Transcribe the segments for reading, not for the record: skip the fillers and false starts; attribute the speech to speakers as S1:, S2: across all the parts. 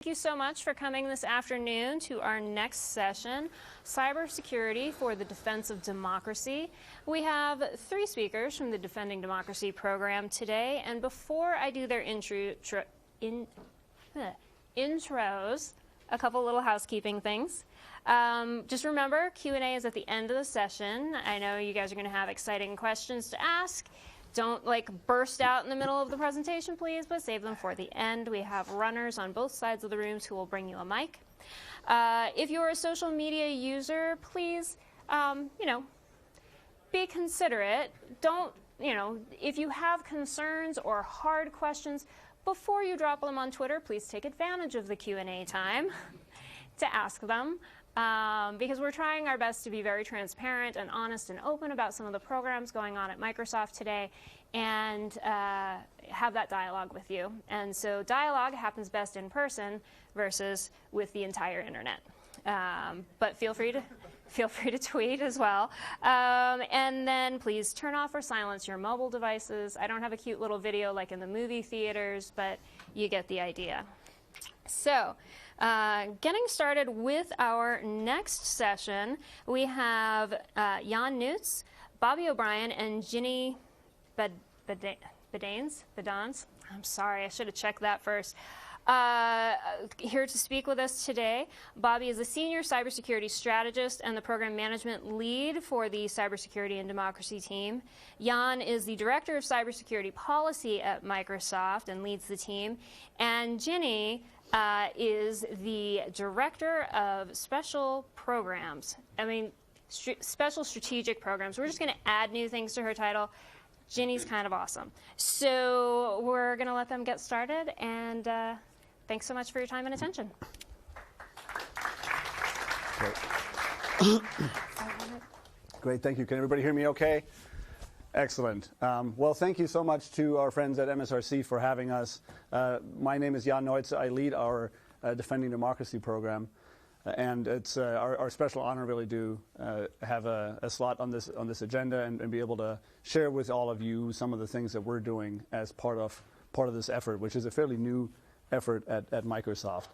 S1: you so much for coming this afternoon to our next session, Cybersecurity for the Defense of Democracy. We have 3 speakers from the Defending Democracy program today, and before I do their intros, a couple little housekeeping things. Just remember, Q&A is at the end of the session. I know you guys are going to have exciting questions to ask. Don't burst out in the middle of the presentation, please, but save them for the end. We have runners on both sides of the rooms who will bring you a mic. If you're a social media user, please, be considerate. Don't, if you have concerns or hard questions, before you drop them on Twitter, please take advantage of the Q&A time to ask them. Because we're trying our best to be very transparent and honest and open about some of the programs going on at Microsoft today and have that dialogue with you. And so dialogue happens best in person versus with the entire internet. But feel free to tweet as well. And then please turn off or silence your mobile devices. I don't have a cute little video like in the movie theaters, but you get the idea. So, getting started with our next session, we have Jan Nuyts, Bobby O'Brien, and Ginny Bedans. I'm sorry, I should have checked that first. Here to speak with us today. Bobby is a senior cybersecurity strategist and the program management lead for the Cybersecurity and Democracy team. Jan is the director of cybersecurity policy at Microsoft and leads the team. And Ginny is the director of special programs. Special strategic programs. We're just going to add new things to her title. Ginny's kind of awesome. So we're going to let them get started, and thanks so much for your time and attention.
S2: Great. Great, thank you. Can everybody hear me okay? Excellent. Well, thank you so much to our friends at MSRC for having us. My name is Jan Nuyts. I lead our Defending Democracy program. And it's our special honor really to have a slot on this agenda and be able to share with all of you some of the things that we're doing as part of this effort, which is a fairly new effort at Microsoft.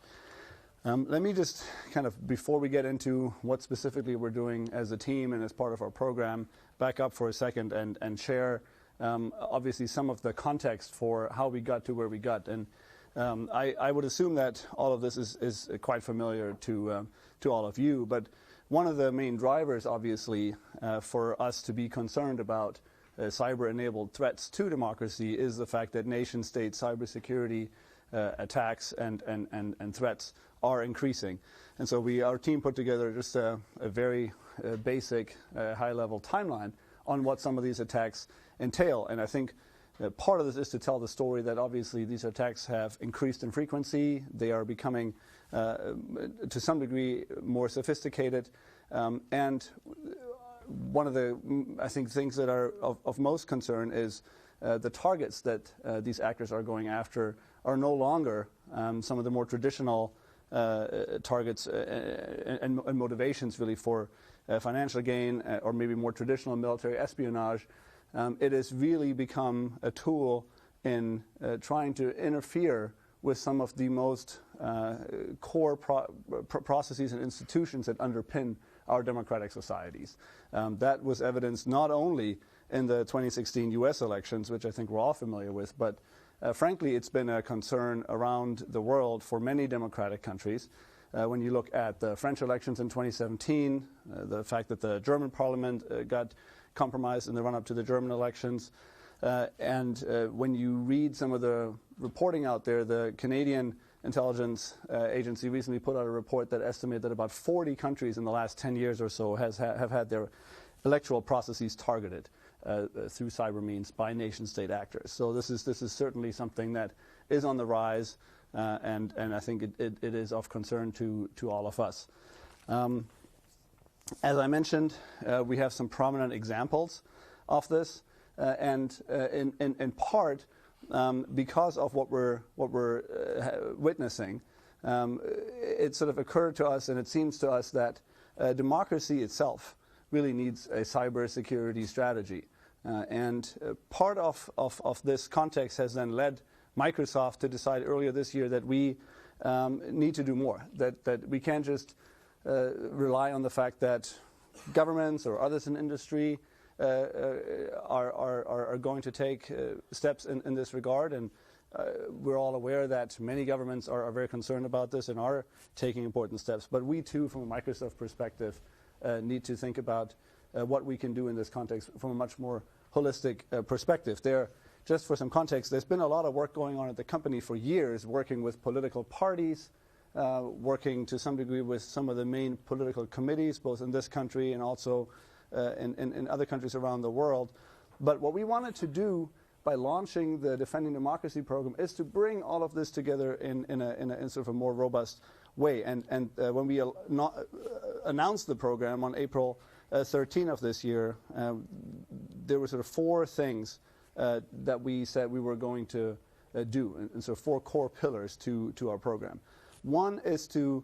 S2: Let me just kind of, before we get into what specifically we're doing as a team and as part of our program, back up for a second and share obviously some of the context for how we got to where we got. And I would assume that all of this is quite familiar to all of you, but one of the main drivers, obviously, for us to be concerned about cyber-enabled threats to democracy is the fact that nation-state cybersecurity attacks and threats are increasing. And so our team put together just a very basic, high-level timeline on what some of these attacks entail. And I think part of this is to tell the story that obviously these attacks have increased in frequency. They are becoming, to some degree, more sophisticated. And one of the, I think, things that are of most concern is the targets that these actors are going after are no longer some of the more traditional targets and motivations really for financial gain or maybe more traditional military espionage. It has really become a tool in trying to interfere with some of the most core processes and institutions that underpin our democratic societies. That was evidenced not only in the 2016 US elections, which I think we're all familiar with, but frankly, it's been a concern around the world for many democratic countries. When you look at the French elections in 2017, the fact that the German parliament got compromised in the run-up to the German elections, and when you read some of the reporting out there, the Canadian intelligence agency recently put out a report that estimated that about 40 countries in the last 10 years or so have had their electoral processes targeted through cyber means by nation-state actors. So this is certainly something that is on the rise, and I think it is of concern to all of us. As I mentioned, we have some prominent examples of this, and in part because of what we're witnessing, it sort of occurred to us, and it seems to us that democracy itself really needs a cybersecurity strategy. And part of this context has then led Microsoft to decide earlier this year that we need to do more. That we can't just rely on the fact that governments or others in industry are going to take steps in this regard, and we're all aware that many governments are very concerned about this and are taking important steps. But we too, from a Microsoft perspective, need to think about what we can do in this context from a much more holistic perspective. Just for some context, there's been a lot of work going on at the company for years, working with political parties, working to some degree with some of the main political committees, both in this country and also in other countries around the world. But what we wanted to do by launching the Defending Democracy program is to bring all of this together in sort of a more robust way. And when we announced the program on April 13 of this year, there were sort of 4 things that we said we were going to do, and so 4 core pillars to our program. One is to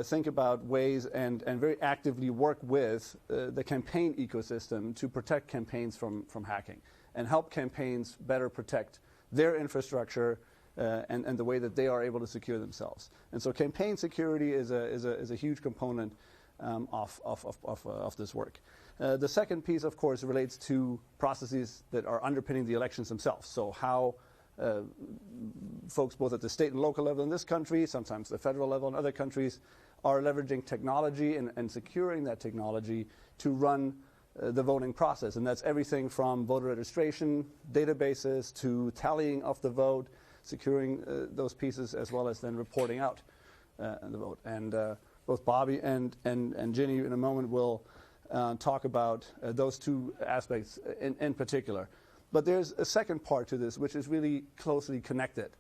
S2: think about ways and very actively work with the campaign ecosystem to protect campaigns from hacking and help campaigns better protect their infrastructure and the way that they are able to secure themselves. And so campaign security is a huge component of this work. The second piece, of course, relates to processes that are underpinning the elections themselves. So how folks both at the state and local level in this country, sometimes the federal level in other countries, are leveraging technology and securing that technology to run the voting process. And that's everything from voter registration databases to tallying of the vote, securing those pieces, as well as then reporting out the vote. And both Bobby and Ginny in a moment will talk about those 2 aspects in particular. But there's a second part to this, which is really closely connected.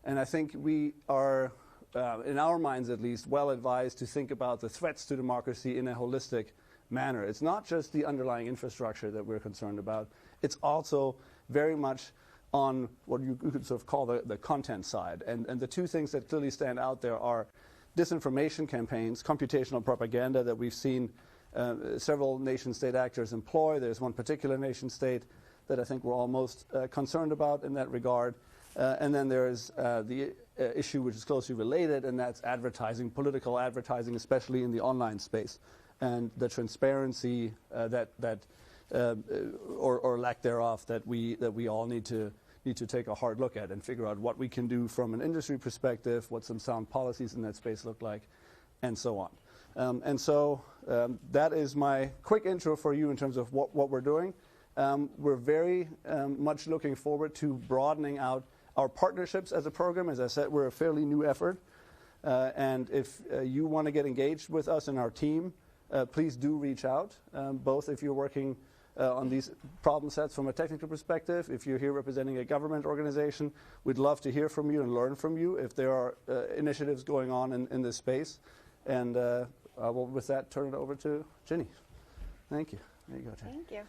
S2: And I think we are, in our minds at least, well advised to think about the threats to democracy in a holistic manner. It's not just the underlying infrastructure that we're concerned about. It's also very much on what you could sort of call the content side. And the 2 things that clearly stand out there are disinformation campaigns, computational propaganda that we've seen several nation-state actors employ. There's one particular nation-state that I think we're all most concerned about in that regard. And then there's the issue which is closely related, and that's advertising, political advertising, especially in the online space, and the transparency or lack thereof that we all need to take a hard look at and figure out what we can do from an industry perspective, what some sound policies in that space look like, and so on. So that is my quick intro for you in terms of what we're doing. We're very much looking forward to broadening out our partnerships as a program. As I said, we're a fairly new effort. And if you want to get engaged with us and our team, please do reach out, both if you're working on these problem sets from a technical perspective. If you're here representing a government organization, we'd love to hear from you and learn from you if there are initiatives going on in this space. And I will, with that, turn it over to Ginny. Thank you. There you go, Ginny.
S3: Thank you.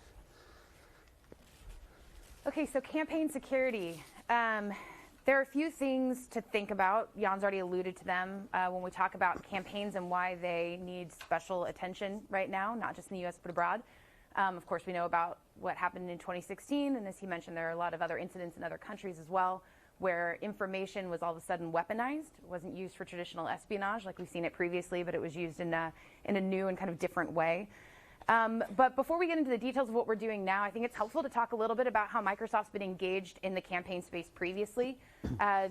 S3: Okay, so campaign security. There are a few things to think about. Jan's already alluded to them when we talk about campaigns and why they need special attention right now, not just in the U.S. but abroad. Of course, we know about what happened in 2016, and as he mentioned, there are a lot of other incidents in other countries as well, where information was all of a sudden weaponized. It wasn't used for traditional espionage like we've seen it previously, but it was used in a new and kind of different way. But before we get into the details of what we're doing now, I think it's helpful to talk a little bit about how Microsoft's been engaged in the campaign space previously.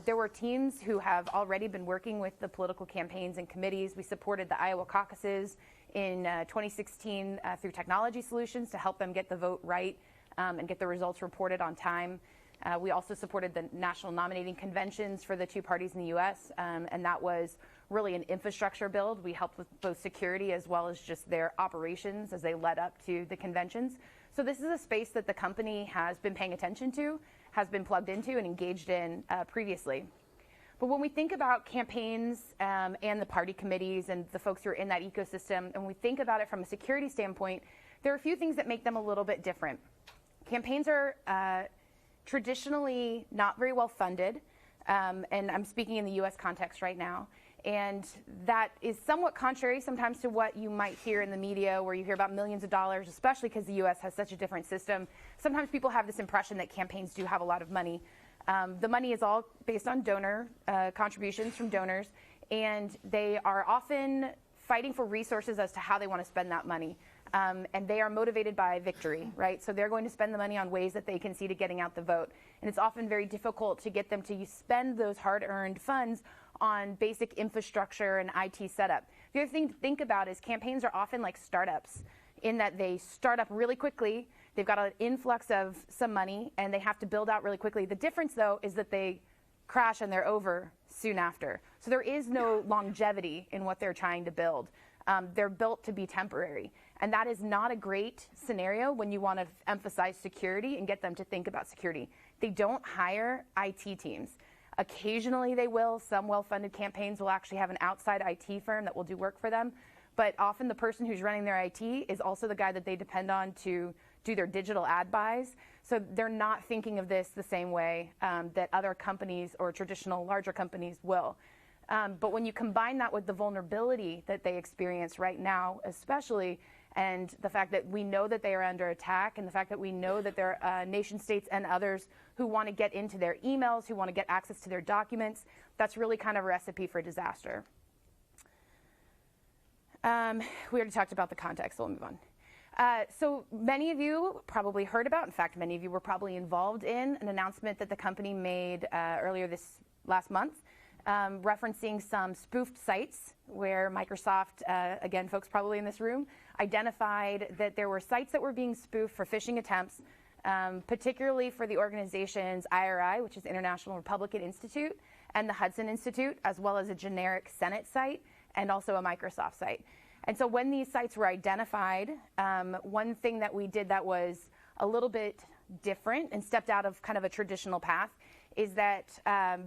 S3: There were teams who have already been working with the political campaigns and committees. We supported the Iowa caucuses in 2016 through technology solutions to help them get the vote right and get the results reported on time. We also supported the national nominating conventions for the 2 parties in the U.S., and that was really an infrastructure build. We helped with both security as well as just their operations as they led up to the conventions. So this is a space that the company has been paying attention to, has been plugged into and engaged in previously. But when we think about campaigns and the party committees and the folks who are in that ecosystem, and we think about it from a security standpoint, there are a few things that make them a little bit different. Campaigns are traditionally not very well funded, and I'm speaking in the U.S. context right now. And that is somewhat contrary sometimes to what you might hear in the media, where you hear about millions of dollars, especially because the U.S. has such a different system. Sometimes people have this impression that campaigns do have a lot of money. The money is all based on donor contributions from donors, and they are often fighting for resources as to how they want to spend that money. And they are motivated by victory, right? So they're going to spend the money on ways that they can see to getting out the vote. And it's often very difficult to get them to spend those hard-earned funds on basic infrastructure and IT setup. The other thing to think about is campaigns are often like startups in that they start up really quickly, they've got an influx of some money, and they have to build out really quickly. The difference, though, is that they crash and they're over soon after. So there is no longevity in what they're trying to build. They're built to be temporary. And that is not a great scenario when you want to emphasize security and get them to think about security. They don't hire IT teams. Occasionally they will. Some well-funded campaigns will actually have an outside IT firm that will do work for them. But often the person who's running their IT is also the guy that they depend on to do their digital ad buys. So they're not thinking of this the same way that other companies or traditional larger companies will. But when you combine that with the vulnerability that they experience right now, especially, and the fact that we know that they are under attack, and the fact that we know that there are nation states and others who want to get into their emails, who want to get access to their documents, that's really kind of a recipe for disaster. We already talked about the context, so we'll move on. So many of you probably heard about, in fact, many of you were probably involved in an announcement that the company made earlier this last month, referencing some spoofed sites where Microsoft, again, folks probably in this room, identified that there were sites that were being spoofed for phishing attempts, particularly for the organizations IRI, which is International Republican Institute, and the Hudson Institute, as well as a generic Senate site and also a Microsoft site. And so when these sites were identified, one thing that we did that was a little bit different and stepped out of kind of a traditional path is that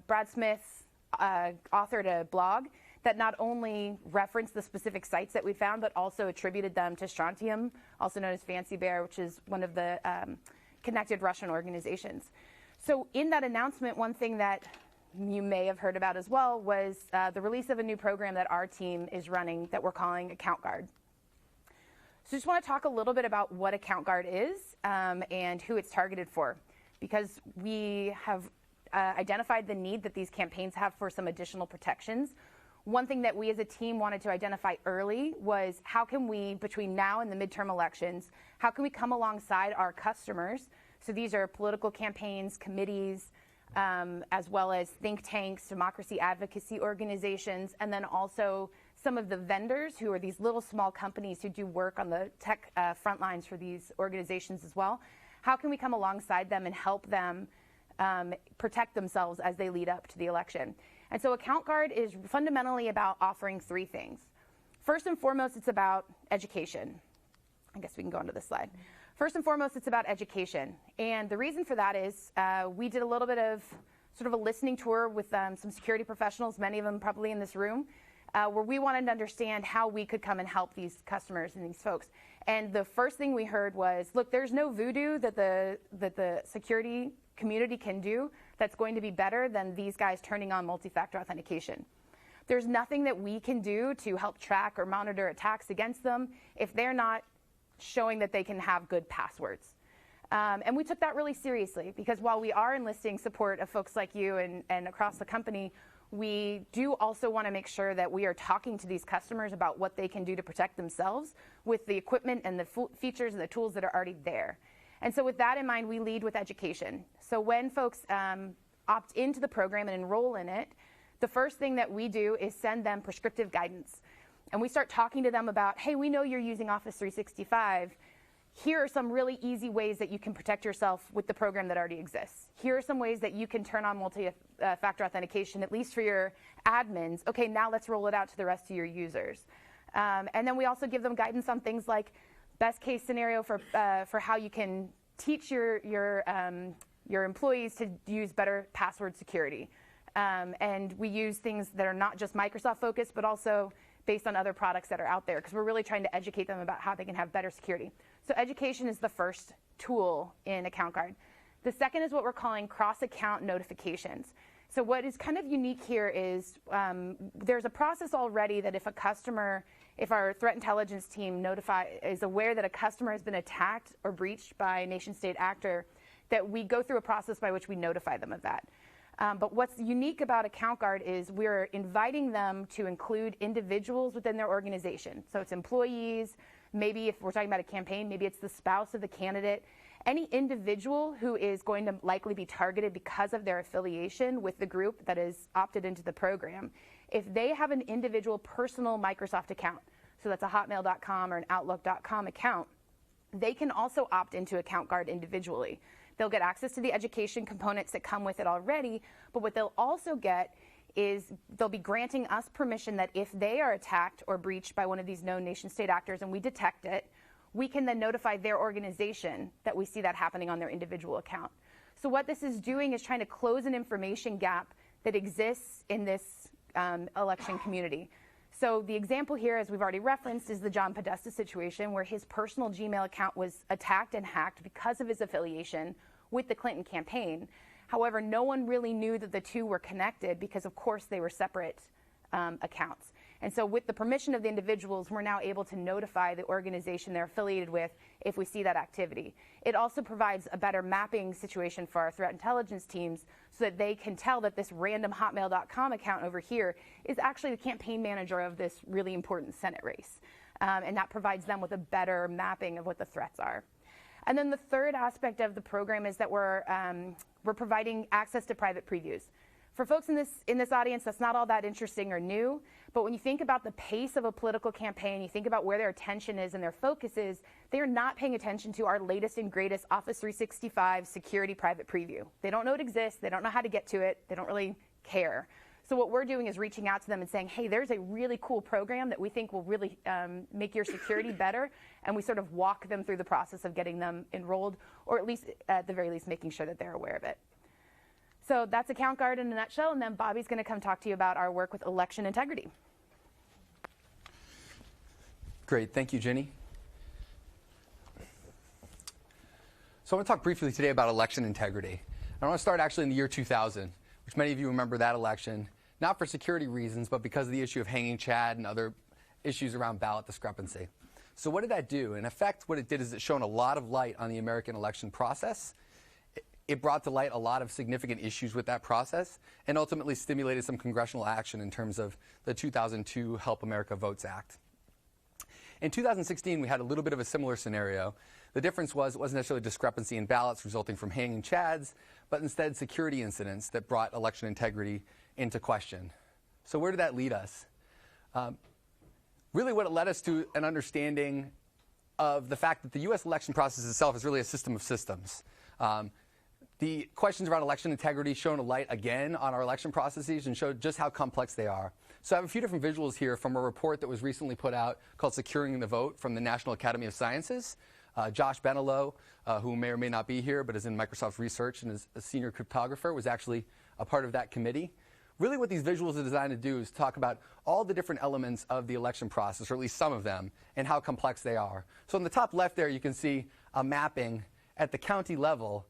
S3: Brad Smith authored a blog that not only referenced the specific sites that we found, but also attributed them to Strontium, also known as Fancy Bear, which is one of the connected Russian organizations. So in that announcement, one thing that you may have heard about as well was the release of a new program that our team is running that we're calling Account Guard. So just want to talk a little bit about what Account Guard is and who it's targeted for, because we have identified the need that these campaigns have for some additional protections. One thing that we as a team wanted to identify early was how can we, between now and the midterm elections, how can we come alongside our customers? So these are political campaigns, committees, as well as think tanks, democracy advocacy organizations, and then also some of the vendors who are these little small companies who do work on the tech front lines for these organizations as well. How can we come alongside them and help them protect themselves as they lead up to the election? And so Account Guard is fundamentally about offering three things. First and foremost, it's about education. I guess we can go on to this slide. First and foremost, it's about education. And the reason for that is we did a little bit of sort of a listening tour with some security professionals, many of them probably in this room, where we wanted to understand how we could come and help these customers and these folks. And the first thing we heard was, look, there's no voodoo that the security community can do that's going to be better than these guys turning on multi-factor authentication. There's nothing that we can do to help track or monitor attacks against them if they're not showing that they can have good passwords. And we took that really seriously, because while we are enlisting support of folks like you and across the company, we do also want to make sure that we are talking to these customers about what they can do to protect themselves with the equipment and the features and the tools that are already there. And so with that in mind, we lead with education. So when folks opt into the program and enroll in it, the first thing that we do is send them prescriptive guidance. And we start talking to them about, hey, we know you're using Office 365. Here are some really easy ways that you can protect yourself with the program that already exists. Here are some ways that you can turn on multi-factor authentication, at least for your admins. Okay, now let's roll it out to the rest of your users. And then we also give them guidance on things like best case scenario for how you can teach your employees to use better password security. And we use things that are not just Microsoft focused, but also based on other products that are out there, because we're really trying to educate them about how they can have better security. So education is the first tool in Account Guard. The second is what we're calling cross-account notifications. So what is kind of unique here is there's a process already that if our threat intelligence team is aware that a customer has been attacked or breached by a nation-state actor, that we go through a process by which we notify them of that. But what's unique about Account Guard is we're inviting them to include individuals within their organization. So it's employees, maybe if we're talking about a campaign, maybe it's the spouse of the candidate. Any individual who is going to likely be targeted because of their affiliation with the group that is opted into the program, if they have an individual personal Microsoft account, so that's a hotmail.com or an outlook.com account, they can also opt into Account Guard individually. They'll get access to the education components that come with it already, but what they'll also get is they'll be granting us permission that if they are attacked or breached by one of these known nation-state actors and we detect it, we can then notify their organization that we see that happening on their individual account. So what this is doing is trying to close an information gap that exists in this election community. So the example here, as we've already referenced, is the John Podesta situation where his personal Gmail account was attacked and hacked because of his affiliation with the Clinton campaign. However, no one really knew that the two were connected because, of course, they were separate accounts. And so with the permission of the individuals, we're now able to notify the organization they're affiliated with if we see that activity. It also provides a better mapping situation for our threat intelligence teams so that they can tell that this random hotmail.com account over here is actually the campaign manager of this really important Senate race. And that provides them with a better mapping of what the threats are. And then the third aspect of the program is that we're providing access to private previews. For folks in this audience, that's not all that interesting or new, but when you think about the pace of a political campaign, you think about where their attention is and their focus is, they are not paying attention to our latest and greatest Office 365 security private preview. They don't know it exists, they don't know how to get to it, they don't really care. So what we're doing is reaching out to them and saying, hey, there's a really cool program that we think will really make your security better, and we sort of walk them through the process of getting them enrolled, or at least, at the very least, making sure that they're aware of it. So that's Account Guard in a nutshell, and then Bobby's going to come talk to you about our work with election integrity.
S4: Great, thank you, Jenny. So I want to talk briefly today about election integrity. I want to start actually in the year 2000, which many of you remember that election, not for security reasons, but because of the issue of hanging Chad and other issues around ballot discrepancy. So what did that do? In effect, what it did is it shone a lot of light on the American election process. It brought to light a lot of significant issues with that process and ultimately stimulated some congressional action in terms of the 2002 Help America Votes Act. In 2016, we had a little bit of a similar scenario. The difference was it wasn't necessarily discrepancy in ballots resulting from hanging Chads, but instead security incidents that brought election integrity into question. So where did that lead us? Really what it led us to an understanding of the fact that the U.S. election process itself is really a system of systems. The questions around election integrity shone a light again on our election processes and showed just how complex they are. So I have a few different visuals here from a report that was recently put out called Securing the Vote from the National Academy of Sciences. Josh Benelow, who may or may not be here but is in Microsoft Research and is a senior cryptographer, was actually a part of that committee. Really what these visuals are designed to do is talk about all the different elements of the election process, or at least some of them, and how complex they are. So on the top left there you can see a mapping at the county level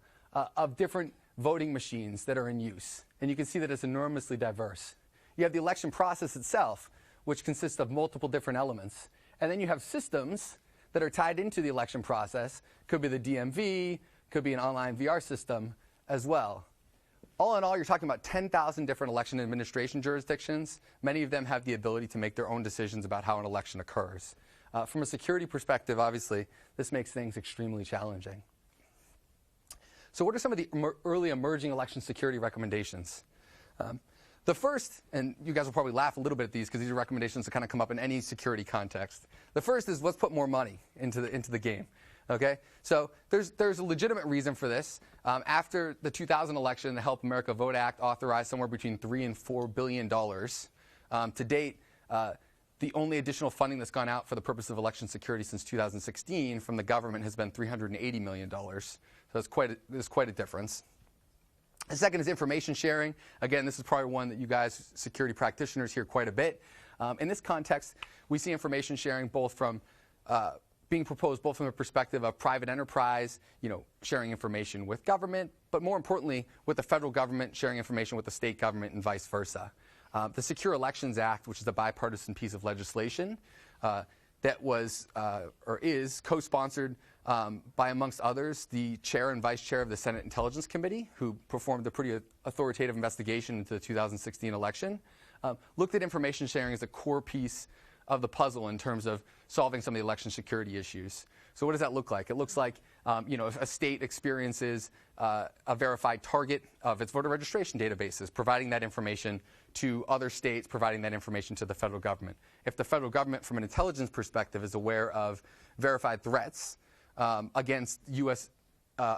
S4: of different voting machines that are in use. And you can see that it's enormously diverse. You have the election process itself, which consists of multiple different elements. And then you have systems that are tied into the election process. Could be the DMV, could be an online VR system as well. All in all, you're talking about 10,000 different election administration jurisdictions. Many of them have the ability to make their own decisions about how an election occurs. From a security perspective, obviously, this makes things extremely challenging. So what are some of the early emerging election security recommendations? The first, and you guys will probably laugh a little bit at these because these are recommendations that kind of come up in any security context. The first is let's put more money into the game. Okay? So there's a legitimate reason for this. After the 2000 election, the Help America Vote Act authorized somewhere between $3 and $4 billion. To date, the only additional funding that's gone out for the purpose of election security since 2016 from the government has been $380 million. So there's quite a difference. The second is information sharing. Again, this is probably one that you guys, security practitioners, hear quite a bit. In this context, we see information sharing both from being proposed both from the perspective of private enterprise, sharing information with government, but more importantly, with the federal government sharing information with the state government and vice versa. The Secure Elections Act, which is a bipartisan piece of legislation, that was or is co-sponsored by, amongst others, the chair and vice chair of the Senate Intelligence Committee, who performed a pretty authoritative investigation into the 2016 election, looked at information sharing as a core piece of the puzzle in terms of solving some of the election security issues. So what does that look like? It looks like if a state experiences a verified target of its voter registration databases, providing that information to other states, providing that information to the federal government. If the federal government, from an intelligence perspective, is aware of verified threats against U.S.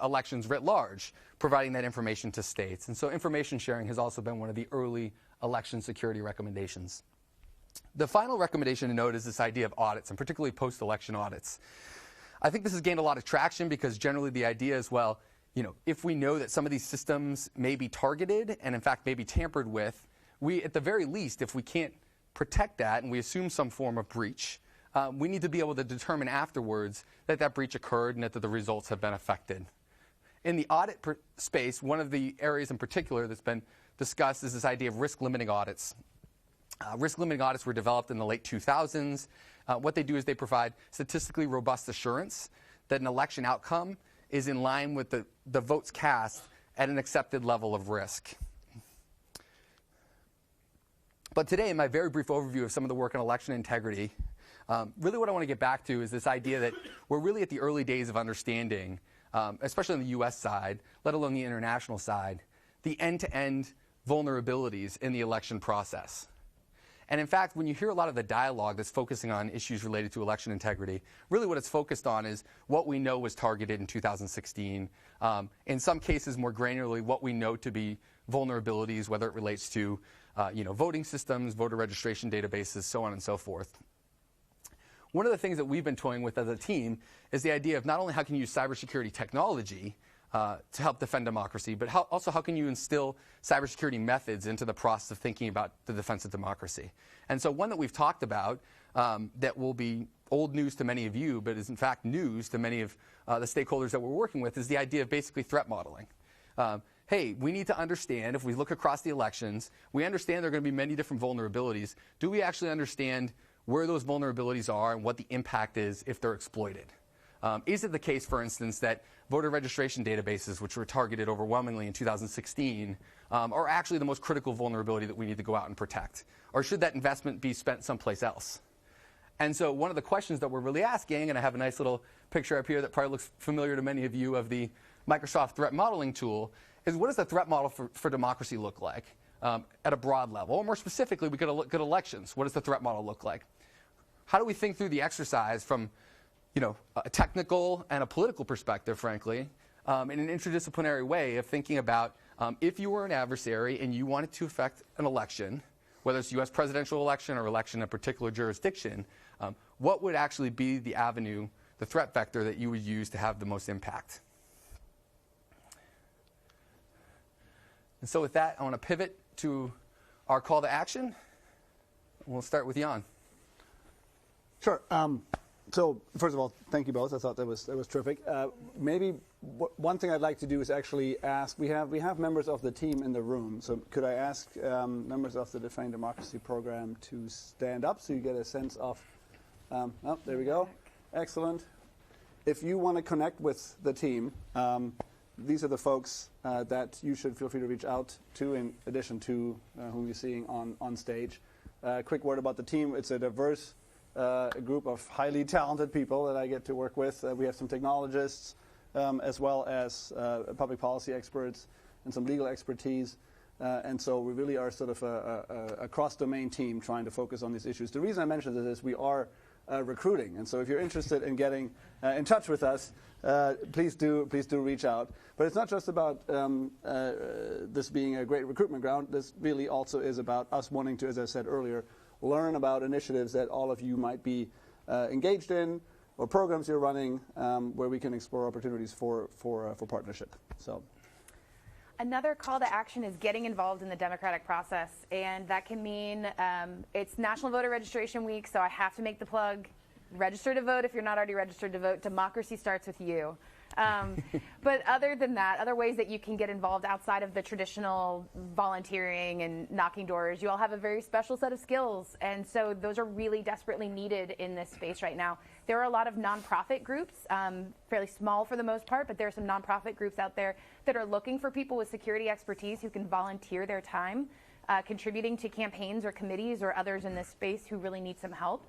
S4: Elections writ large, providing that information to states. And so information sharing has also been one of the early election security recommendations. The final recommendation to note is this idea of audits, and particularly post-election audits. I think this has gained a lot of traction because generally the idea is, well, if we know that some of these systems may be targeted and in fact may be tampered with, we, at the very least, if we can't protect that and we assume some form of breach, we need to be able to determine afterwards that that breach occurred and that the results have been affected. In the audit space, one of the areas in particular that's been discussed is this idea of risk-limiting audits. Risk-limiting audits were developed in the late 2000s. What they do is they provide statistically robust assurance that an election outcome is in line with the votes cast at an accepted level of risk. But today, in my very brief overview of some of the work on election integrity, really what I want to get back to is this idea that we're really at the early days of understanding, especially on the U.S. side, let alone the international side, the end-to-end vulnerabilities in the election process. And in fact, when you hear a lot of the dialogue that's focusing on issues related to election integrity, really what it's focused on is what we know was targeted in 2016. In some cases, more granularly, what we know to be vulnerabilities, whether it relates to voting systems, voter registration databases, so on and so forth. One of the things that we've been toying with as a team is the idea of not only how can you use cybersecurity technology to help defend democracy, but also how can you instill cybersecurity methods into the process of thinking about the defense of democracy. And so one that we've talked about that will be old news to many of you, but is in fact news to many of the stakeholders that we're working with, is the idea of basically threat modeling. Hey, we need to understand, if we look across the elections, we understand there are going to be many different vulnerabilities. Do we actually understand where those vulnerabilities are and what the impact is if they're exploited? Is it the case, for instance, that voter registration databases, which were targeted overwhelmingly in 2016, are actually the most critical vulnerability that we need to go out and protect? Or should that investment be spent someplace else? And so one of the questions that we're really asking, and I have a nice little picture up here that probably looks familiar to many of you of the Microsoft threat modeling tool, is what does the threat model for democracy look like at a broad level? Or more specifically, we could look at elections. What does the threat model look like? How do we think through the exercise from a technical and a political perspective, frankly, in an interdisciplinary way of thinking about if you were an adversary and you wanted to affect an election, whether it's a U.S. presidential election or election in a particular jurisdiction, what would actually be the avenue, the threat vector that you would use to have the most impact? And so with that, I want to pivot to our call to action. We'll start with Jan.
S2: Sure. So first of all, thank you both. I thought that was terrific. Maybe one thing I'd like to do is actually ask. We have members of the team in the room. So could I ask members of the Defending Democracy program to stand up so you get a sense of? Oh, there we go. Excellent. If you want to connect with the team, these are the folks that you should feel free to reach out to, in addition to whom you're seeing on stage. Quick word about the team. It's a diverse a group of highly talented people that I get to work with. We have some technologists as well as public policy experts and some legal expertise. And so we really are sort of a cross-domain team trying to focus on these issues. The reason I mentioned this is we are recruiting. And so if you're interested in getting in touch with us, please do reach out. But it's not just about this being a great recruitment ground. This really also is about us wanting to, as I said earlier, learn about initiatives that all of you might be engaged in, or programs you're running, where we can explore opportunities for partnership. So,
S3: another call to action is getting involved in the democratic process, and that can mean it's National Voter Registration Week, so I have to make the plug. Register to vote if you're not already registered to vote. Democracy starts with you. But other than that, other ways that you can get involved outside of the traditional volunteering and knocking doors, you all have a very special set of skills. And so those are really desperately needed in this space right now. There are a lot of nonprofit groups, fairly small for the most part, but there are some nonprofit groups out there that are looking for people with security expertise who can volunteer their time, contributing to campaigns or committees or others in this space who really need some help.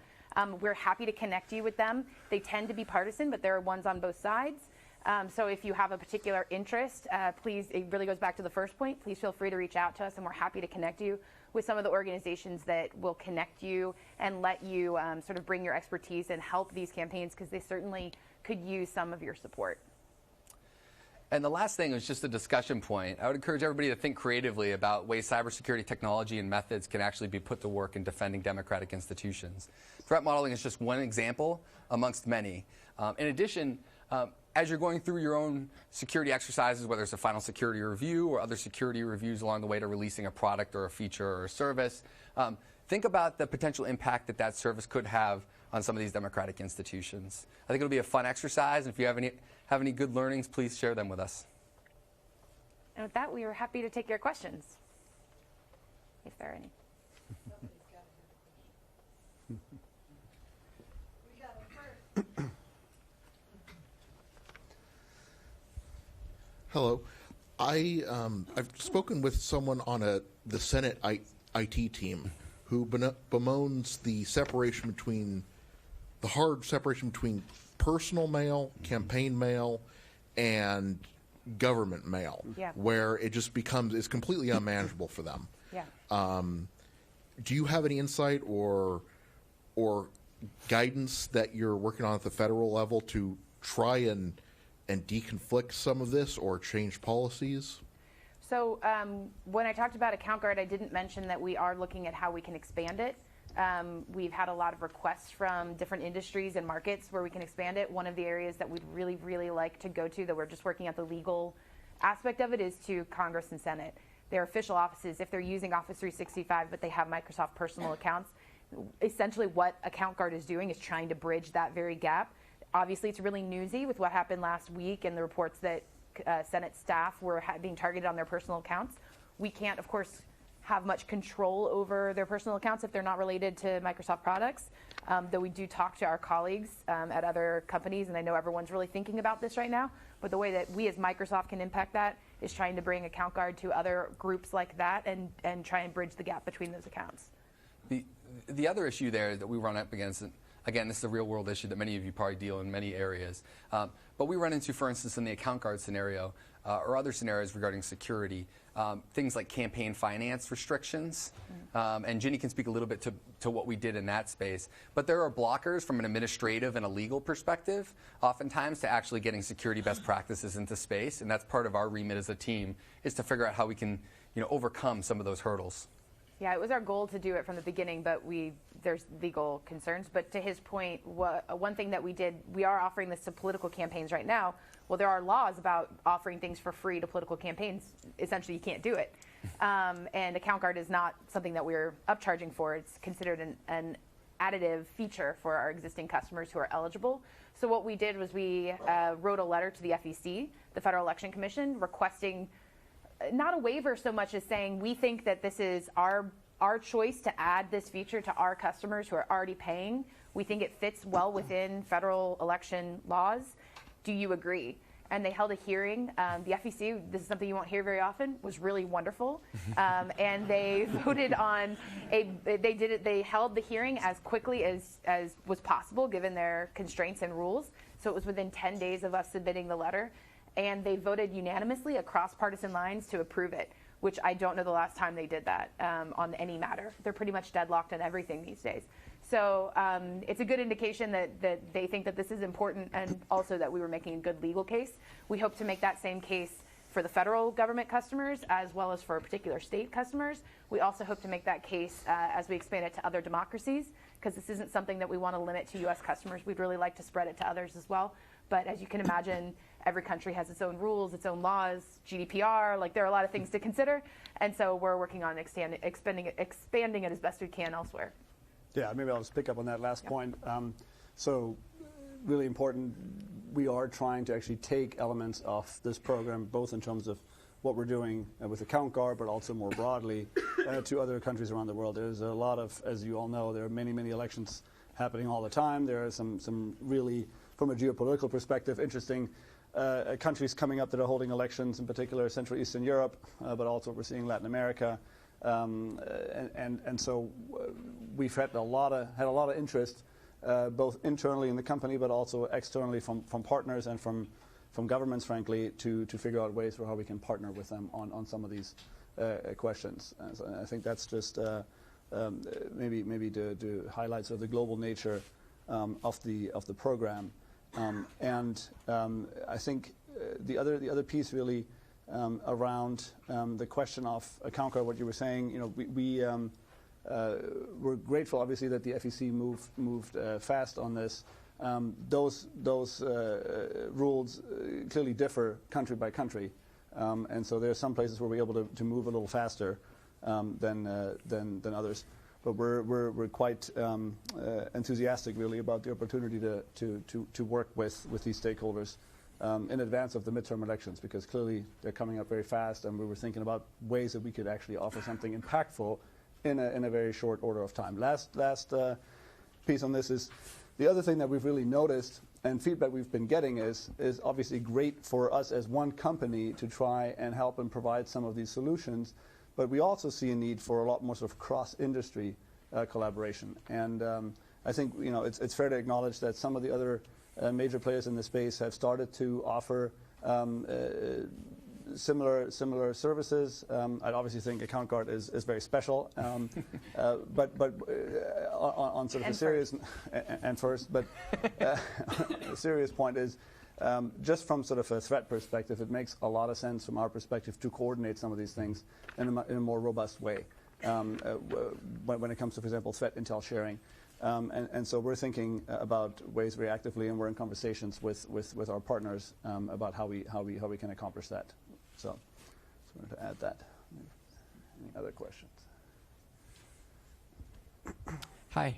S3: We're happy to connect you with them. They tend to be partisan, but there are ones on both sides. So if you have a particular interest, please, it really goes back to the first point, please feel free to reach out to us, and we're happy to connect you with some of the organizations that will connect you and let you sort of bring your expertise and help these campaigns, because they certainly could use some of your support.
S4: And the last thing is just a discussion point. I would encourage everybody to think creatively about ways cybersecurity technology and methods can actually be put to work in defending democratic institutions. Threat modeling is just one example amongst many. In addition, as you're going through your own security exercises, whether it's a final security review or other security reviews along the way to releasing a product or a feature or a service, think about the potential impact that that service could have on some of these democratic institutions. I think it'll be a fun exercise, and if you have any good learnings, please share them with us.
S3: And with that, we are happy to take your questions, if there are any.
S5: Hello. I've spoken with someone on the Senate IT team who bemoans the separation between the hard separation between personal mail, campaign mail, and government mail, where it just it's completely unmanageable for them.
S3: Yeah.
S5: Do you have any insight or guidance that you're working on at the federal level to try and deconflict some of this or change policies?
S3: So when I talked about Account Guard, I didn't mention that we are looking at how we can expand it. We've had a lot of requests from different industries and markets where we can expand it. One of the areas that we'd really, really like to go to, that we're just working at the legal aspect of it, is to Congress and Senate. Their official offices, if they're using Office 365 but they have Microsoft personal accounts, essentially what Account Guard is doing is trying to bridge that very gap. Obviously, it's really newsy with what happened last week and the reports that Senate staff were being targeted on their personal accounts. We can't, of course, have much control over their personal accounts if they're not related to Microsoft products, though we do talk to our colleagues at other companies, and I know everyone's really thinking about this right now. But the way that we as Microsoft can impact that is trying to bring Account Guard to other groups like that and try and bridge the gap between those accounts.
S4: The other issue there that we run up against, and again, this is a real-world issue that many of you probably deal in many areas, but we run into, for instance, in the Account Guard scenario or other scenarios regarding security, things like campaign finance restrictions, and Ginny can speak a little bit to what we did in that space. But there are blockers from an administrative and a legal perspective, oftentimes, to actually getting security best practices into space, and that's part of our remit as a team, is to figure out how we can overcome some of those hurdles.
S3: Yeah, it was our goal to do it from the beginning, but there's legal concerns. But to his point, one thing that we did, we are offering this to political campaigns right now. Well, there are laws about offering things for free to political campaigns. Essentially, you can't do it. And Account Guard is not something that we're upcharging for. It's considered an additive feature for our existing customers who are eligible. So what we did was we wrote a letter to the FEC, the Federal Election Commission, requesting not a waiver so much as saying we think that this is our choice to add this feature to our customers who are already paying. We think it fits well within federal election laws. Do you agree? And they held a hearing. The FEC, this is something you won't hear very often, was really wonderful. And they voted on they held the hearing as quickly as was possible given their constraints and rules. So it was within 10 days of us submitting the letter. And they voted unanimously across partisan lines to approve it, which I don't know the last time they did that on any matter. They're pretty much deadlocked on everything these days. So it's a good indication that they think that this is important, and also that we were making a good legal case. We hope to make that same case for the federal government customers as well as for particular state customers. We also hope to make that case as we expand it to other democracies, because this isn't something that we want to limit to U.S. customers. We'd really like to spread it to others as well. But as you can imagine, every country has its own rules, its own laws, GDPR, like there are a lot of things to consider. And so we're working on expanding it as best we can elsewhere.
S2: Yeah, maybe I'll just pick up on that last point. So really important. We are trying to actually take elements of this program, both in terms of what we're doing with Account Guard, but also more broadly to other countries around the world. There's a lot of, as you all know, there are many, many elections happening all the time. There are some really, from a geopolitical perspective, interesting countries coming up that are holding elections, in particular Central Eastern Europe, but also we're seeing Latin America. And so we've had a lot of interest, both internally in the company, but also externally from partners and from governments, frankly, to figure out ways for how we can partner with them on some of these questions. And so I think that's just maybe to highlight sort of the global nature of the program. I think the other piece really around the question of Account Guard, what you were saying, we're grateful, obviously, that the FEC moved fast on this. Those rules clearly differ country by country, and so there are some places where we're able to move a little faster than others. But we're quite enthusiastic, really, about the opportunity to work with these stakeholders in advance of the midterm elections, because clearly they're coming up very fast, and we were thinking about ways that we could actually offer something impactful in a very short order of time. Last piece on this is the other thing that we've really noticed, and feedback we've been getting is obviously great for us as one company to try and help and provide some of these solutions, but we also see a need for a lot more sort of cross-industry collaboration. And I think it's fair to acknowledge that some of the other major players in the space have started to offer similar services. I'd obviously think Account Guard is very special, but on sort of a serious and first, but a serious point is just from sort of a threat perspective, it makes a lot of sense from our perspective to coordinate some of these things in a more robust way when it comes to, for example, threat intel sharing. And so we're thinking about ways very actively, and we're in conversations with our partners about how we can accomplish that. So just wanted to add that. Any other questions?
S6: Hi.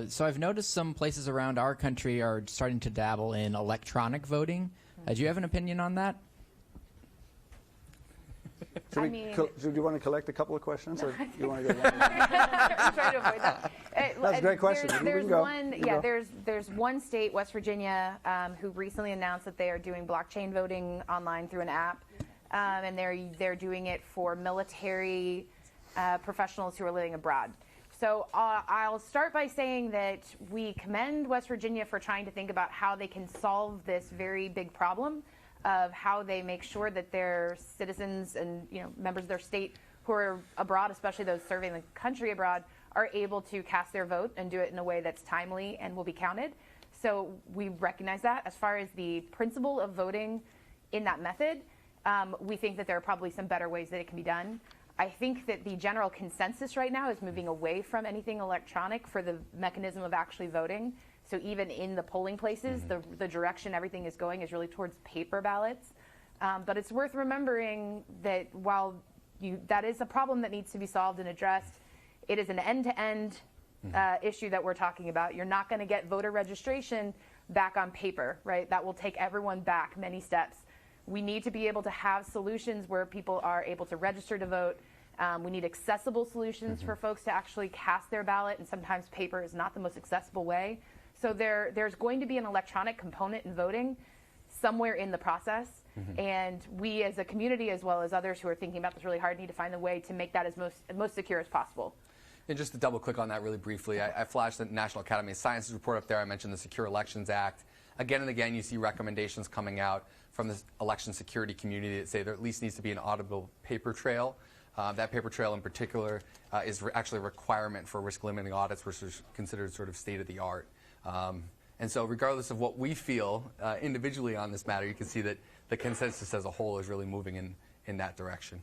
S6: So I've noticed some places around our country are starting to dabble in electronic voting. Do you have an opinion on that?
S2: Do you want to collect a couple of questions, or do you want to go one?
S3: I'm trying to avoid that.
S2: That's a great question.
S3: There's one state, West Virginia, who recently announced that they are doing blockchain voting online through an app, and they're doing it for military professionals who are living abroad. So I'll start by saying that we commend West Virginia for trying to think about how they can solve this very big problem of how they make sure that their citizens and members of their state who are abroad, especially those serving the country abroad, are able to cast their vote and do it in a way that's timely and will be counted. So we recognize that. As far as the principle of voting in that method, we think that there are probably some better ways that it can be done. I think that the general consensus right now is moving away from anything electronic for the mechanism of actually voting. So even in the polling places, the direction everything is going is really towards paper ballots. But it's worth remembering that while that is a problem that needs to be solved and addressed, it is an end-to-end issue that we're talking about. You're not going to get voter registration back on paper, right? That will take everyone back many steps. We need to be able to have solutions where people are able to register to vote. We need accessible solutions for folks to actually cast their ballot, and sometimes paper is not the most accessible way. So there's going to be an electronic component in voting somewhere in the process, and we as a community, as well as others who are thinking about this really hard, need to find a way to make that as most secure as possible.
S4: And just to double click on that really briefly, I flashed the National Academy of Sciences report up there. I mentioned the Secure Elections Act. Again and again, you see recommendations coming out from the election security community that say there at least needs to be an auditable paper trail. That paper trail in particular is actually a requirement for risk limiting audits, which is considered sort of state of the art. And so regardless of what we feel individually on this matter, you can see that the consensus as a whole is really moving in that direction.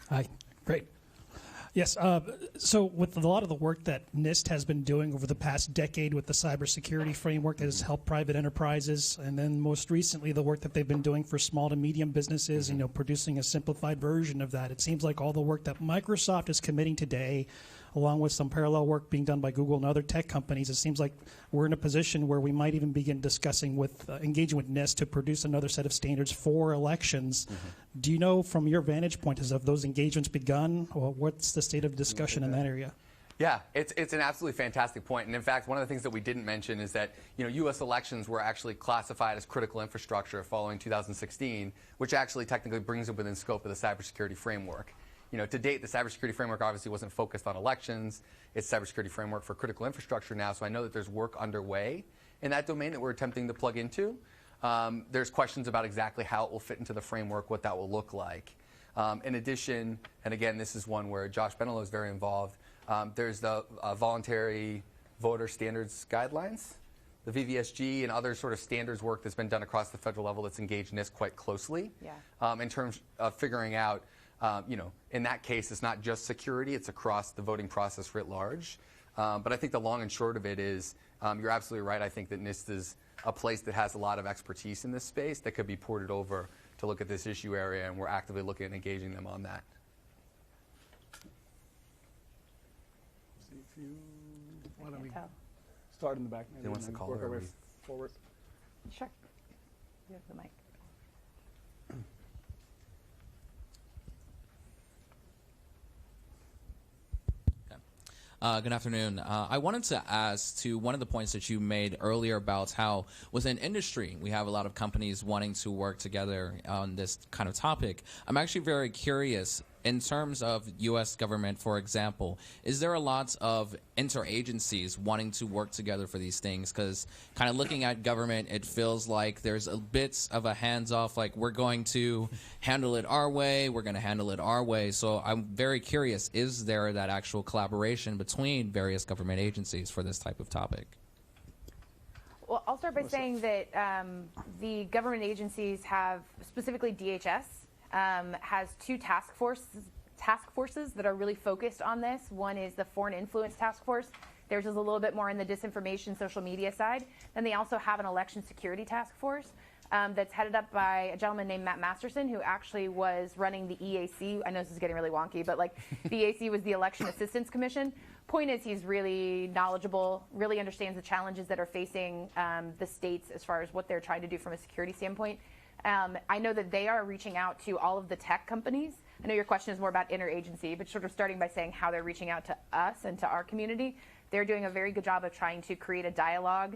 S7: Hi, great. Yes, so with a lot of the work that NIST has been doing over the past decade with the cybersecurity framework that has helped private enterprises, and then most recently the work that they've been doing for small to medium businesses, producing a simplified version of that, it seems like all the work that Microsoft is committing today, along with some parallel work being done by Google and other tech companies, it seems like we're in a position where we might even begin discussing with, engaging with NIST to produce another set of standards for elections. Do you know, from your vantage point, have those engagements begun, or what's the state of discussion in that area?
S4: Yeah, it's an absolutely fantastic point. And in fact, one of the things that we didn't mention is that, U.S. elections were actually classified as critical infrastructure following 2016, which actually technically brings it within scope of the cybersecurity framework. To date, the cybersecurity framework obviously wasn't focused on elections. It's cybersecurity framework for critical infrastructure now, so I know that there's work underway in that domain that we're attempting to plug into. There's questions about exactly how it will fit into the framework, what that will look like. In addition, and again, this is one where Josh Benelow is very involved, there's the voluntary voter standards guidelines, the VVSG, and other sort of standards work that's been done across the federal level that's engaged NIST quite closely in terms of figuring out, in that case, it's not just security, it's across the voting process writ large. But I think the long and short of it is, you're absolutely right. I think that NIST is a place that has a lot of expertise in this space that could be ported over to look at this issue area, and we're actively looking at engaging them on that.
S2: Why don't we start in the back?
S4: Who wants to call
S2: work
S4: her?
S2: our way forward.
S3: Sure. You have the mic.
S8: Good afternoon. I wanted to ask to one of the points that you made earlier about how within industry we have a lot of companies wanting to work together on this kind of topic. I'm actually very curious in terms of U.S. government, for example, is there a lot of interagencies wanting to work together for these things? Because kind of looking at government, it feels like there's a bit of a hands-off, like we're going to handle it our way, we're going to handle it our way. So I'm very curious, is there that actual collaboration between various government agencies for this type of topic?
S3: Well, I'll start by saying that the government agencies have, specifically DHS, has two task forces that are really focused on this. One is the Foreign Influence Task Force. Theirs is a little bit more in the disinformation, social media side. Then they also have an Election Security Task Force that's headed up by a gentleman named Matt Masterson, who actually was running the EAC. I know this is getting really wonky, but the EAC was the Election Assistance Commission. Point is, he's really knowledgeable, really understands the challenges that are facing the states as far as what they're trying to do from a security standpoint. I know that they are reaching out to all of the tech companies. I know your question is more about interagency, but sort of starting by saying how they're reaching out to us and to our community. They're doing a very good job of trying to create a dialogue.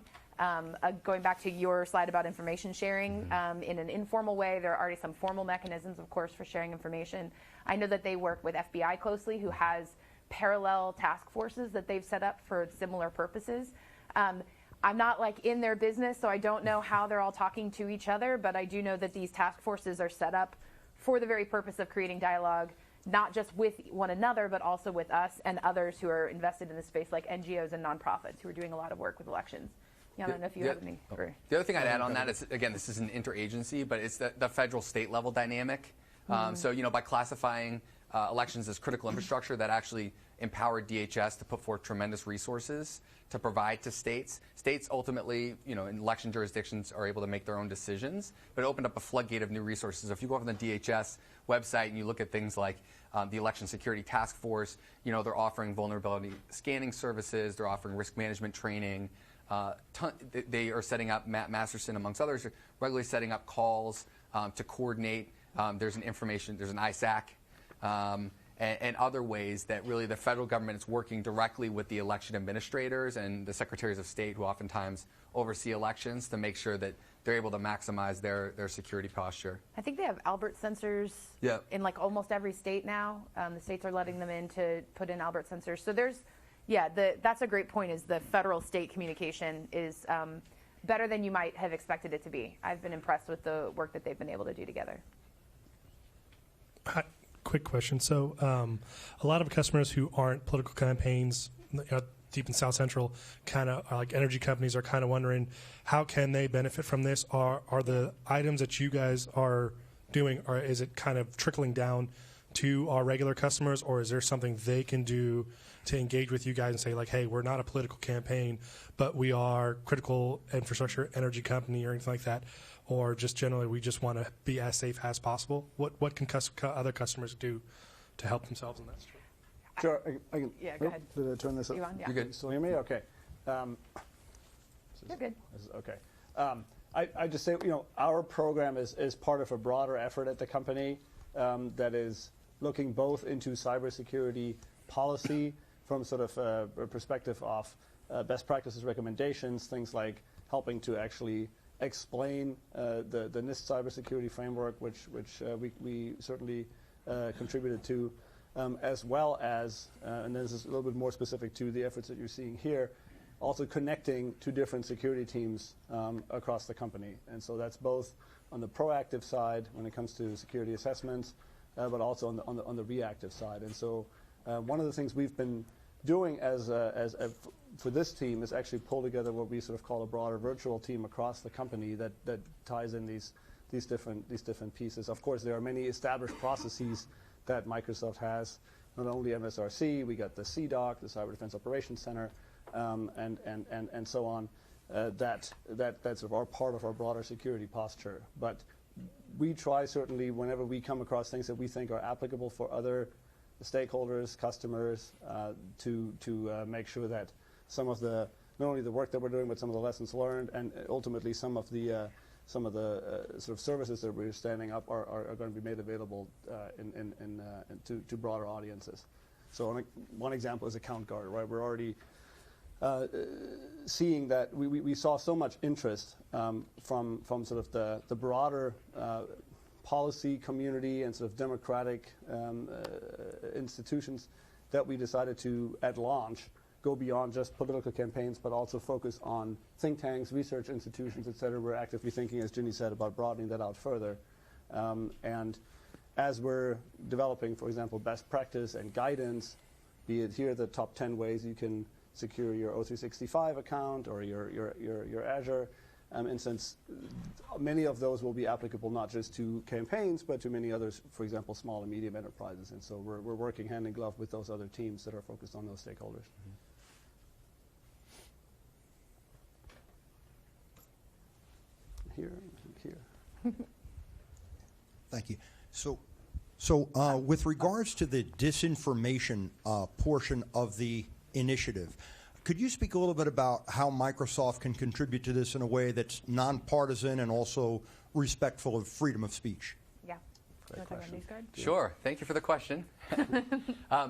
S3: Going back to your slide about information sharing, in an informal way, there are already some formal mechanisms, of course, for sharing information. I know that they work with FBI closely, who has parallel task forces that they've set up for similar purposes. I'm not in their business, so I don't know how they're all talking to each other, but I do know that these task forces are set up for the very purpose of creating dialogue, not just with one another, but also with us and others who are invested in this space, like NGOs and nonprofits who are doing a lot of work with elections. Yeah, I don't know if you have any.
S4: The other thing I'd add on that is, again, this is an interagency, but it's the federal state level dynamic. So, by classifying elections as critical infrastructure, that actually empowered DHS to put forth tremendous resources to provide to states. States ultimately, in election jurisdictions are able to make their own decisions, but it opened up a floodgate of new resources. If you go up on the DHS website and you look at things like the Election Security Task Force, they're offering vulnerability scanning services, they're offering risk management training. They are setting up, Matt Masterson amongst others, are regularly setting up calls to coordinate. There's an ISAC. And other ways that really the federal government is working directly with the election administrators and the secretaries of state who oftentimes oversee elections to make sure that they're able to maximize their security posture.
S3: I think they have Albert sensors in almost every state now. The states are letting them in to put in Albert sensors. So that's a great point, is the federal-state communication is better than you might have expected it to be. I've been impressed with the work that they've been able to do together.
S9: Hi. Quick question. So a lot of customers who aren't political campaigns, deep in South Central, kind of like energy companies, are kind of wondering how can they benefit from this? Are the items that you guys are doing, or is it kind of trickling down to our regular customers, or is there something they can do to engage with you guys and say, hey, we're not a political campaign, but we are critical infrastructure energy company or anything like that? Or just generally, we just want to be as safe as possible? What can other customers do to help themselves in that?
S2: Sure. I can,
S3: Yeah, go ahead.
S2: Did I turn this up?
S3: You on? Yeah.
S4: You're good.
S2: You still hear me? Okay.
S3: You're good.
S2: This is okay. I just say, our program is part of a broader effort at the company that is looking both into cybersecurity policy from sort of a perspective of best practices recommendations, things like helping to actually explain the NIST cybersecurity framework, which we certainly contributed to, as well as, and this is a little bit more specific to the efforts that you're seeing here, also connecting to different security teams across the company. And so that's both on the proactive side when it comes to security assessments, but also on the reactive side. And so one of the things we've been doing for this team is actually pull together what we sort of call a broader virtual team across the company that ties in these different pieces. Of course, there are many established processes that Microsoft has, not only MSRC, we got the CDOC, the Cyber Defense Operations Center, and so on, that sort of are part of our broader security posture. But we try certainly whenever we come across things that we think are applicable for other stakeholders, customers, to make sure that some of the, not only the work that we're doing, but some of the lessons learned, and ultimately some of the sort of services that we're standing up are going to be made available to broader audiences. So one example is Account Guard, right? We're already seeing that we saw so much interest from sort of the broader policy community and sort of democratic institutions that we decided to, at launch, go beyond just political campaigns, but also focus on think tanks, research institutions, et cetera. We're actively thinking, as Ginny said, about broadening that out further. And as we're developing, for example, best practice and guidance, be it here the top 10 ways you can secure your O365 account or your Azure instance, many of those will be applicable not just to campaigns, but to many others, for example, small and medium enterprises. And so we're working hand in glove with those other teams that are focused on those stakeholders. Mm-hmm. Here.
S10: Thank you. So with regards to the disinformation portion of the initiative, could you speak a little bit about how Microsoft can contribute to this in a way that's nonpartisan and also respectful of freedom of speech?
S3: Yeah. Great question.
S4: Sure. Thank you for the question.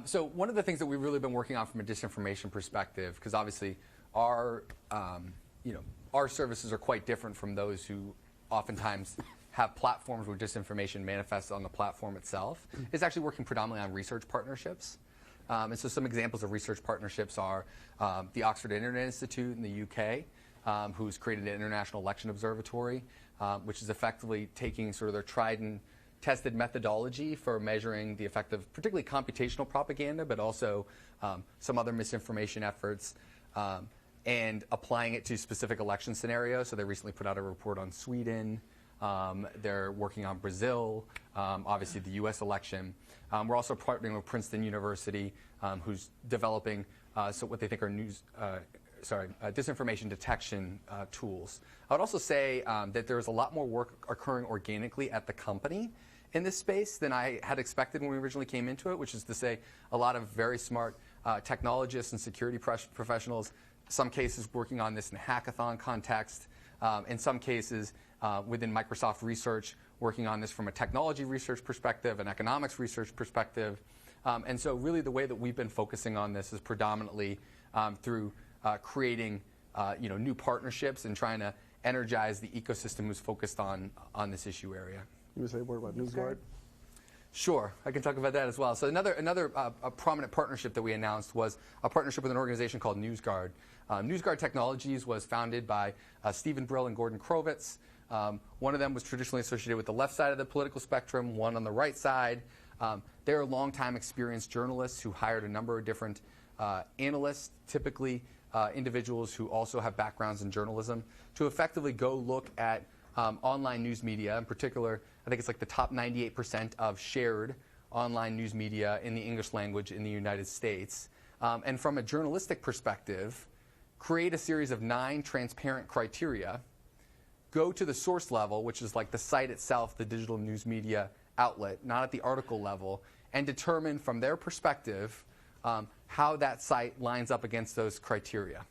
S4: So one of the things that we've really been working on from a disinformation perspective, because obviously our services are quite different from those who oftentimes have platforms where disinformation manifests on the platform itself, is actually working predominantly on research partnerships. And so some examples of research partnerships are the Oxford Internet Institute in the UK, who's created an international election observatory, which is effectively taking sort of their tried and tested methodology for measuring the effect of particularly computational propaganda, but also some other misinformation efforts, and applying it to specific election scenarios. So they recently put out a report on Sweden. They're working on Brazil, obviously the U.S. election. We're also partnering with Princeton University, who's developing what they think are disinformation detection tools. I would also say that there's a lot more work occurring organically at the company in this space than I had expected when we originally came into it, which is to say a lot of very smart technologists and security professionals, some cases working on this in a hackathon context, in some cases within Microsoft Research, working on this from a technology research perspective, an economics research perspective. And so really the way that we've been focusing on this is predominantly through creating new partnerships and trying to energize the ecosystem who's focused on this issue area.
S2: You want to say a word about NewsGuard?
S4: Sure, I can talk about that as well. So another prominent partnership that we announced was a partnership with an organization called NewsGuard. NewsGuard Technologies was founded by Stephen Brill and Gordon Krovitz. One of them was traditionally associated with the left side of the political spectrum, one on the right side. They're longtime experienced journalists who hired a number of different analysts, typically individuals who also have backgrounds in journalism, to effectively go look at online news media. In particular, I think it's like the top 98% of shared online news media in the English language in the United States. And from a journalistic perspective, create a series of 9 transparent criteria, go to the source level, which is like the site itself, the digital news media outlet, not at the article level, and determine from their perspective how that site lines up against those criteria.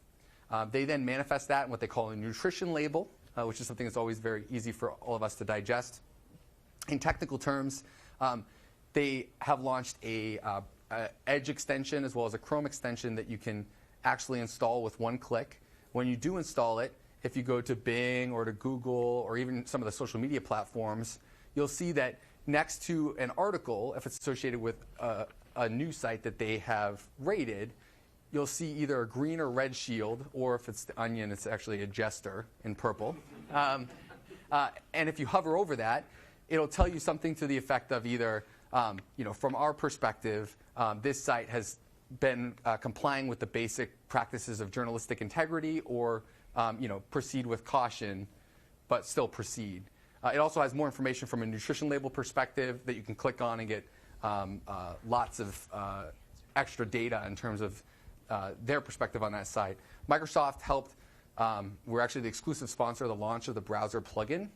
S4: They then manifest that in what they call a nutrition label, which is something that's always very easy for all of us to digest. In technical terms, they have launched a Edge extension as well as a Chrome extension that you can actually install with one click. When you do install it, if you go to Bing or to Google or even some of the social media platforms, you'll see that next to an article, if it's associated with a news site that they have rated, you'll see either a green or red shield, or if it's the Onion, it's actually a jester in purple. And if you hover over that, it'll tell you something to the effect of either, from our perspective, this site has been complying with the basic practices of journalistic integrity, or proceed with caution, but still proceed. It also has more information from a nutrition label perspective that you can click on and get lots of extra data in terms of their perspective on that site. Microsoft helped. We're actually the exclusive sponsor of the launch of the browser plugin,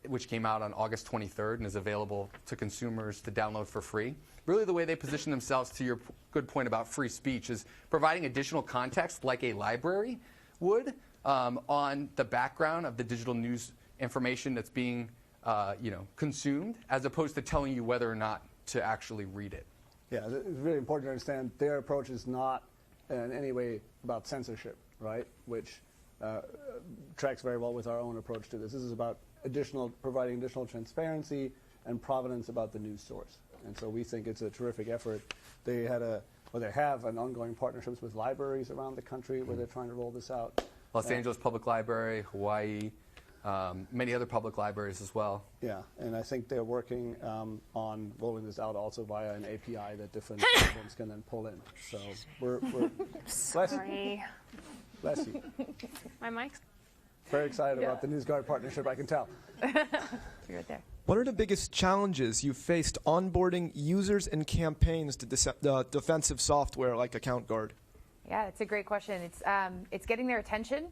S4: which came out on August 23rd and is available to consumers to download for free. Really, the way they position themselves, to your good point about free speech, is providing additional context like a library would on the background of the digital news information that's being consumed, as opposed to telling you whether or not to actually read it.
S2: Yeah, it's really important to understand their approach is not in any way about censorship, right? Which tracks very well with our own approach to this. This is about providing additional transparency and provenance about the news source. And so we think it's a terrific effort. They have an ongoing partnerships with libraries around the country where they're trying to roll this out.
S4: Los Angeles Public Library, Hawaii, many other public libraries as well.
S2: Yeah, and I think they're working on rolling this out also via an API that different platforms can then pull in. So we're
S1: Sorry.
S2: Bless you.
S1: My mic's
S2: Very excited about the NewsGuard partnership, I can tell.
S3: You're right there.
S11: What are the biggest challenges you've faced onboarding users and campaigns to defensive software like Account Guard?
S3: Yeah, it's a great question. It's getting their attention,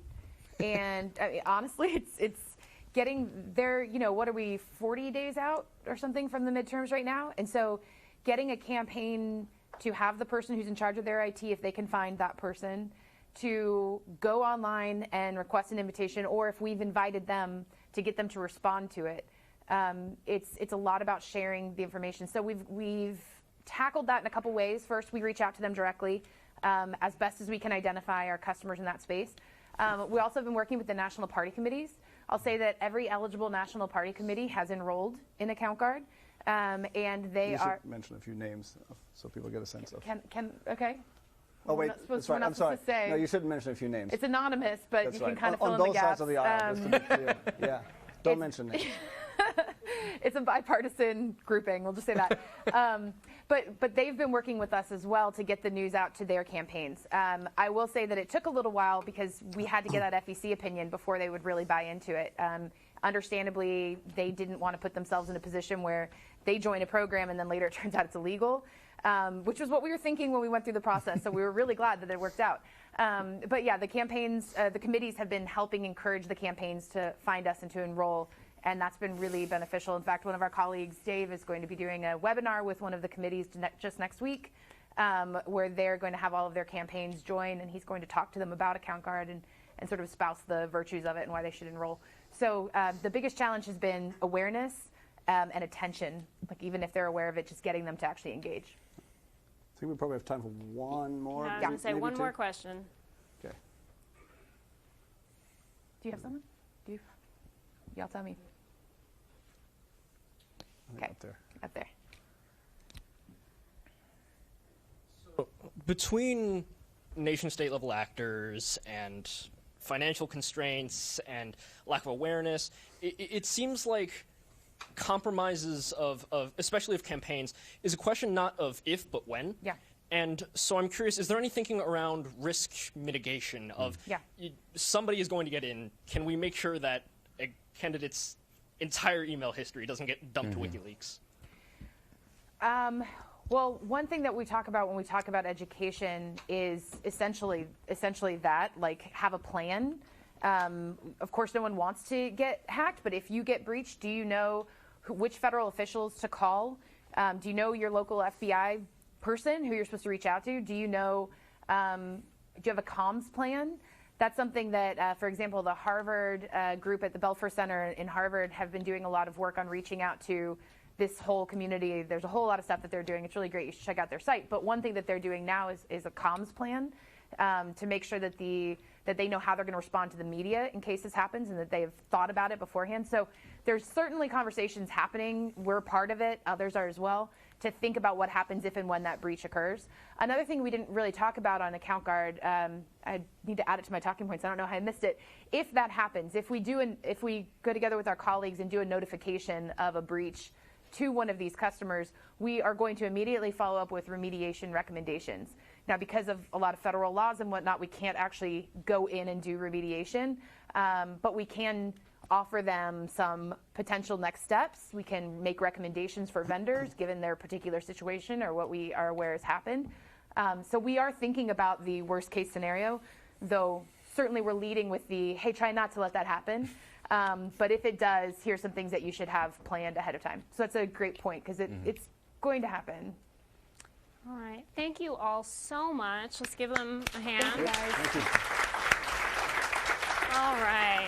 S3: and honestly, it's getting their, what are we, 40 days out or something from the midterms right now? And so getting a campaign to have the person who's in charge of their IT, if they can find that person, to go online and request an invitation, or if we've invited them, to get them to respond to it. It's a lot about sharing the information. So we've tackled that in a couple ways. First, we reach out to them directly as best as we can identify our customers in that space. We also have been working with the national party committees. I'll say that every eligible national party committee has enrolled in Account Guard, and they are.
S2: You should mention a few names so people get a sense of.
S3: Okay.
S2: Oh, wait,
S3: that's right.
S2: I'm sorry.
S3: To say.
S2: No, you shouldn't mention a few names.
S3: It's anonymous, but
S2: That's
S3: you can
S2: right.
S3: kind of
S2: on
S3: fill in the
S2: both
S3: gaps.
S2: sides of the aisle, just to be clear. Yeah, don't mention names.
S3: It's a bipartisan grouping, we'll just say that. But they've been working with us as well to get the news out to their campaigns. I will say that it took a little while because we had to get that FEC opinion before they would really buy into it. Understandably, they didn't want to put themselves in a position where they join a program and then later it turns out it's illegal, which was what we were thinking when we went through the process. So we were really glad that it worked out. But yeah, the campaigns, the committees have been helping encourage the campaigns to find us and to enroll. And that's been really beneficial. In fact, one of our colleagues, Dave, is going to be doing a webinar with one of the committees just next week, where they're going to have all of their campaigns join, and he's going to talk to them about Account Guard and sort of espouse the virtues of it and why they should enroll. So the biggest challenge has been awareness and attention, like even if they're aware of it, just getting them to actually engage.
S2: I think we probably have time for one more.
S1: I was going to say one more question.
S2: Okay.
S3: Do you have someone? Y'all tell me. Okay, up there.
S12: So between nation-state level actors and financial constraints and lack of awareness, it seems like compromises of especially of campaigns is a question not of if but when.
S3: Yeah.
S12: And so I'm curious, is there any thinking around risk mitigation of somebody is going to get in, can we make sure that a candidate's entire email history doesn't get dumped to WikiLeaks?
S3: Well, one thing that we talk about when we talk about education is essentially that, like, have a plan. Of course, no one wants to get hacked, but if you get breached, do you know which federal officials to call? Do you know your local FBI person who you're supposed to reach out to? Do you know, do you have a comms plan? That's something that, for example, the Harvard group at the Belfer Center in Harvard have been doing a lot of work on reaching out to this whole community. There's a whole lot of stuff that they're doing. It's really great. You should check out their site. But one thing that they're doing now is a comms plan to make sure that they know how they're going to respond to the media in case this happens, and that they've thought about it beforehand. So there's certainly conversations happening. We're part of it. Others are as well, to think about what happens if and when that breach occurs. Another thing we didn't really talk about on Account Guard, I need to add it to my talking points. I don't know how I missed it. If that happens, if we go together with our colleagues and do a notification of a breach to one of these customers, we are going to immediately follow up with remediation recommendations. Now, because of a lot of federal laws and whatnot, we can't actually go in and do remediation, but we can offer them some potential next steps. We can make recommendations for vendors given their particular situation or what we are aware has happened. So we are thinking about the worst case scenario, though certainly we're leading with the, hey, try not to let that happen. But if it does, here's some things that you should have planned ahead of time. So that's a great point, because it's going to happen.
S1: All right. Thank you all so much. Let's give them a hand.
S3: Thank you, guys.
S2: Thank you.
S1: All right.